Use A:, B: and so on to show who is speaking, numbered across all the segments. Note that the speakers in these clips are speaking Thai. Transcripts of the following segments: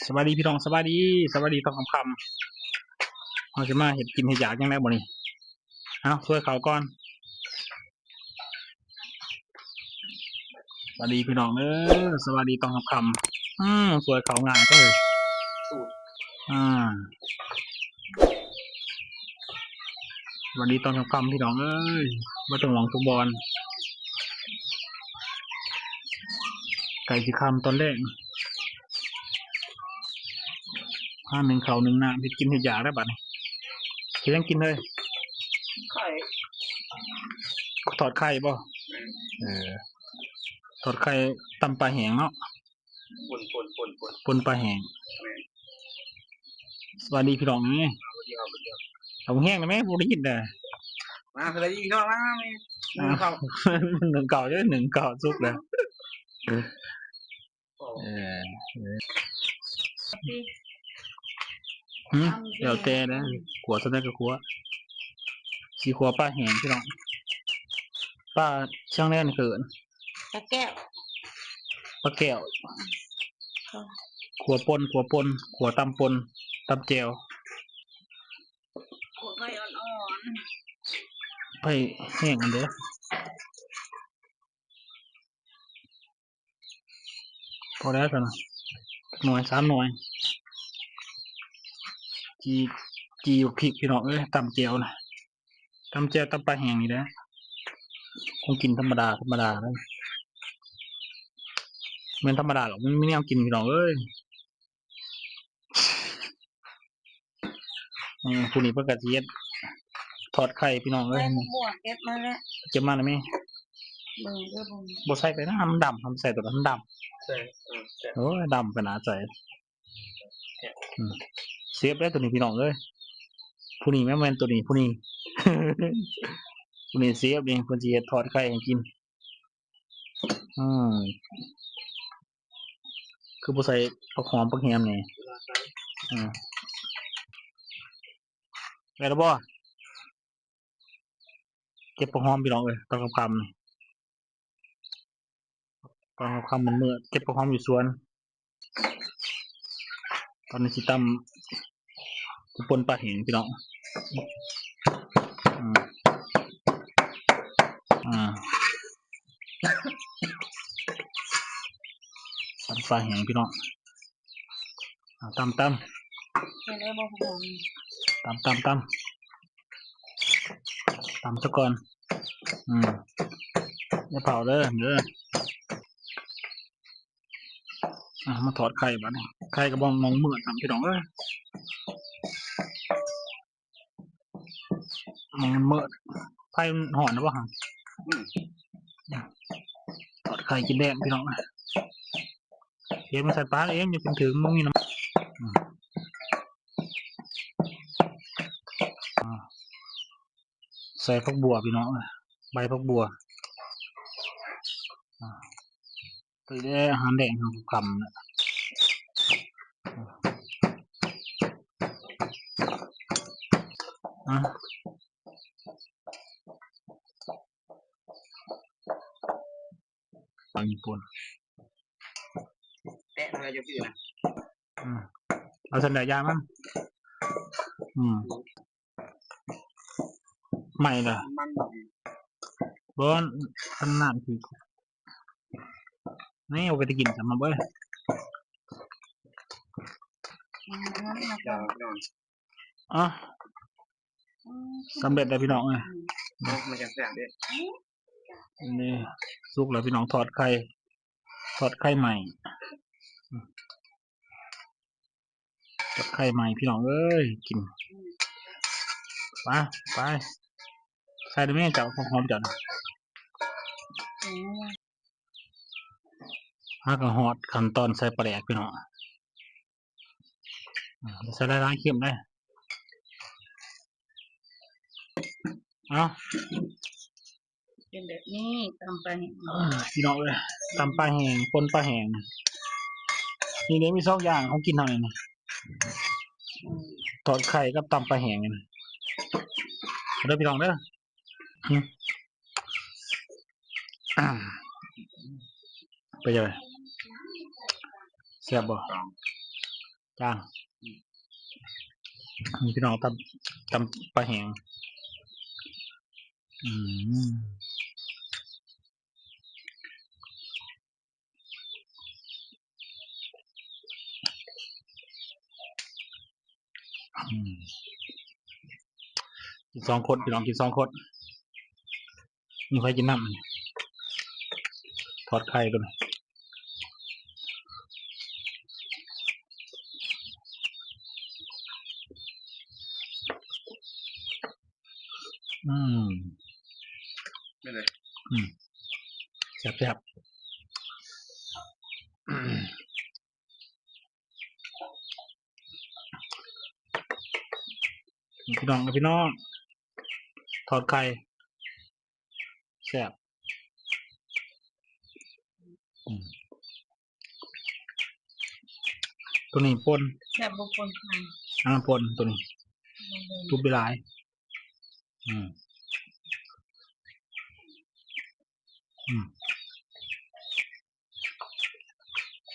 A: สวัสดีพี่น้องสวัสดีตอนค่ำๆเราจะมาเห็ดกินเห็ดอยากยังไงบ่นี่เอาช่วยเขาก่อนสวัสดีพี่น้องสวัสดีตอนค่ำๆช่วยเขางานก็เลยอ่าสวัสดีตอนค่ำๆพี่น้องมาต้องหวังฟุตบอลไก่สีคำตอนแรกหนึ่งเขาหนึ่งน้ำเห็ดกินเห็ดอยากได้บัดนี้เห็ดยังกินเลย
B: ไข่
A: ถอดไข่บ่เออถอดไข่ตำปลาแห้งเนาะปนปลาแห้งสวัสดีพี่น้องนี่เอาแห้งได้ไหมบ่ได้ยินเด้อ
B: มาคืออะไรอีกเนาะมาหนึ่งเขา
A: หนึ่งเก่าหนึ่งเก่าซุกเลยเออเดี๋ยวแต่นะขัวสนั่นก็ขัวสีขัวป้าแห้งพี่น้องป้าช่างแรกนี่เขิน
B: ตะแก้ว
A: ป้าแก้วขัวปนขัวตำปนตำแจว
B: ขวดไฟอ่อน
A: ไปแห้งอันเด้อพอแล้วกันหน่วย3 หน่วยจีจีพริกพี่น้องตำแจวนะตำแจวตำปลาแห้งนี่นะคงกินธรรมดาเลยมันธรรมดาหรอกมันไม่แนวกินพี่น้องผู้นี้เพิ่นก็สิเฮ็ดทอดไข่พี่น้อง
B: ๆแม่บวกเก็บมาแล้ว
A: เก็บมาได้ไหม
B: มึงก็มึง
A: บ่ใส่ไปนะมันดำทำใส่ตัวนั้นมันด
B: ใช่
A: ำโอ้ยดำขนาดใส่เซฟได้ตัวนี้พี่น้องผู้นี้แม่นตัวนี้ผู้นี้ ผู้นี้เซฟเองเพิ่นสิเฮ็ดทอดไข่ให้กินอืมคือบ่ใส่ผักหอมผักแฮมนี่อืมได้แล้วบ่เก็บผักหอมพี่น้องตอนค่ำๆนี่ตอนค่ำๆมันมืดเก็บผักหอมอยู่สวนตอนนี้สิตำปนปลาแห้งพี่น้องอืมอ่าตำปลาแห้งพี่น้องตำ
B: เห็นได้บอกผม
A: ตำซะก่อนอย่าเผาเด้อมาถอดไข่บัดนี้ไข่กระบองมองเหมือนพี่น้องมองเหมือนไข่ห่อนนะบ่ฮะถอดไข่กินแดงพี่น้องเดี๋ยวมันใส่ปลาเองอย่าเป็นถึงมึงมีน้ำใส่ผักบัวพี่น้องใบผักบัวไปได้อาหารแดงของคำนะปังญี่ปุ่น
B: แตะอะไรจะพี่นะ
A: เอาสันดายามั้งไม่ล่ะบอนขนาดคือนี่เอาไปกินสำมาเบ้อ๋อสำเร็จแล้วพี่น้อง
B: มันจะแสบด้วย
A: นี่สุกแล้วพี่น้องทอดไข่ใหม่ทอดไข่ใหม่พี่น้องกินไปใส่ได้ไหมเจ้าหอมจัดฮักฮอดขั้นตอนใส่ปลาแดกพี่น้องใส่ได้ร้านเข้มได้เอา
B: เป็นแบบนี้ตำไป
A: พี่น้องตำปลาแห้งปนปลาแห้งนี่เดี๋ยวมี2 อย่างเขากินเท่าไหร่นี่ทอดไข่กับตำปลาแห้งนี่เด้อพี่น้องเด้อไปเลยแซ่บบ่ จ้างนี่พี่น้องตำปลาแห้งอืมอืมกินสองคนพี่น้องกินสองคนมีใครกินน้ำทอดไข่ตัวนี้อืม
C: ไม่เลย
A: แซ่บๆพี่น้องกับพี่น้องทอดไข่แซ่บอืมตัวนี้ป่น
B: แบบบุคคลทาง
A: ป่นตัวนี้ทุบไปหลายอืมอืม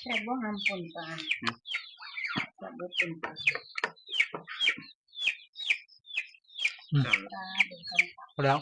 B: แบบว่าห้ามปนปลาแบบว่าปนปลา
A: อืม
B: ปลาเดี๋ยวกัน
A: พอแล้ว